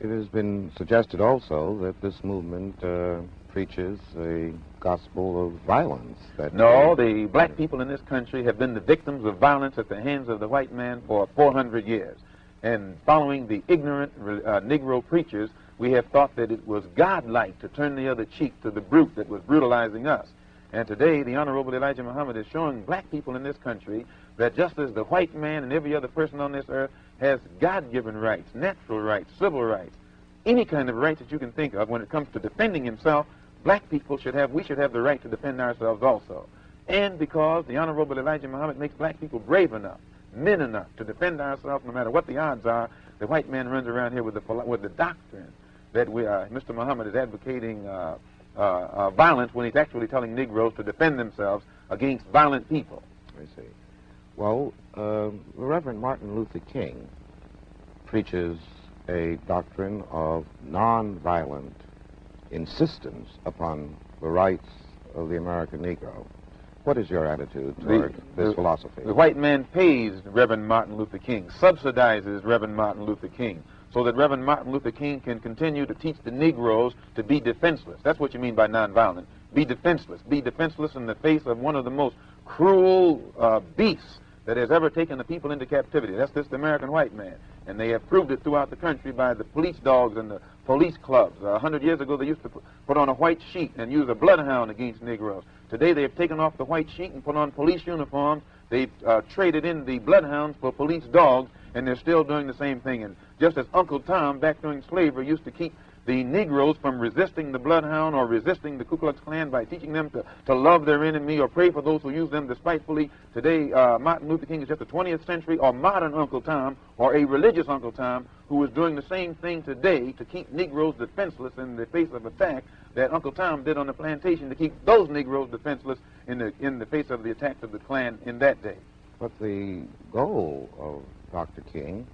It has been suggested also that this movement preaches a gospel of violence. No, the black people in this country have been the victims of violence at the hands of the white man for 400 years. And following the ignorant Negro preachers, we have thought that it was godlike to turn the other cheek to the brute that was brutalizing us. And today, the Honorable Elijah Muhammad is showing black people in this country that just as the white man and every other person on this earth has God-given rights, natural rights, civil rights, any kind of rights that you can think of when it comes to defending himself, black people we should have the right to defend ourselves also. And because the Honorable Elijah Muhammad makes black people brave enough, men enough to defend ourselves no matter what the odds are, the white man runs around here with the doctrine that Mr. Muhammad is advocating violence when he's actually telling Negroes to defend themselves against violent people. I see. Well, Reverend Martin Luther King preaches a doctrine of nonviolent insistence upon the rights of the American Negro. What is your attitude toward this philosophy? The white man pays Reverend Martin Luther King, subsidizes Reverend Martin Luther King, so that Reverend Martin Luther King can continue to teach the Negroes to be defenseless. That's what you mean by nonviolent. Be defenseless. Be defenseless in the face of one of the most cruel beasts that has ever taken the people into captivity. That's this American white man. And they have proved it throughout the country by the police dogs and the police clubs. 100 years ago, they used to put on a white sheet and use a bloodhound against Negroes. Today, they have taken off the white sheet and put on police uniforms. They've traded in the bloodhounds for police dogs, and they're still doing the same thing. And just as Uncle Tom, back during slavery, used to keep the Negroes from resisting the bloodhound or resisting the Ku Klux Klan by teaching them to love their enemy or pray for those who use them despitefully. Today, Martin Luther King is just a 20th century or modern Uncle Tom or a religious Uncle Tom who is doing the same thing today to keep Negroes defenseless in the face of attack that Uncle Tom did on the plantation to keep those Negroes defenseless in the face of the attacks of the Klan in that day. But the goal of Dr. King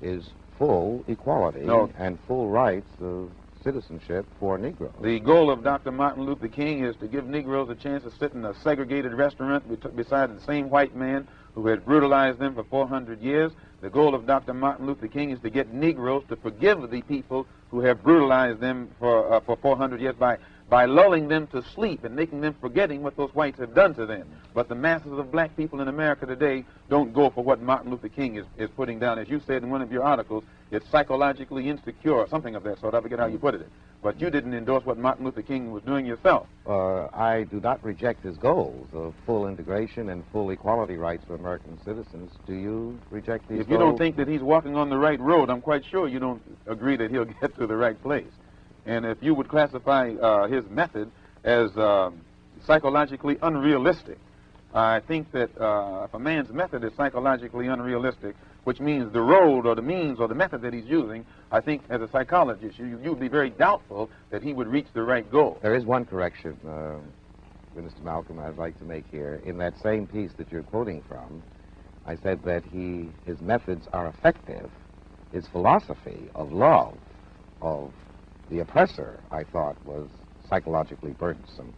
is full equality and full rights of citizenship for Negroes. The goal of Dr. Martin Luther King is to give Negroes a chance to sit in a segregated restaurant beside the same white man who had brutalized them for 400 years. The goal of Dr. Martin Luther King is to get Negroes to forgive the people who have brutalized them for 400 years by lulling them to sleep and making them forgetting what those whites have done to them. But the masses of black people in America today don't go for what Martin Luther King is putting down. As you said in one of your articles, it's psychologically insecure, or something of that sort. I forget how you put it. But you didn't endorse what Martin Luther King was doing yourself. I do not reject his goals of full integration and full equality rights for American citizens. Do you reject these goals? If you don't think that he's walking on the right road, I'm quite sure you don't agree that he'll get to the right place. And if you would classify his method as psychologically unrealistic, I think that if a man's method is psychologically unrealistic, which means the road or the means or the method that he's using, I think as a psychologist, you'd be very doubtful that he would reach the right goal. There is one correction, Mr. Malcolm, I'd like to make here. In that same piece that you're quoting from, I said that his methods are effective. His philosophy of love of the oppressor, I thought, was psychologically burdensome.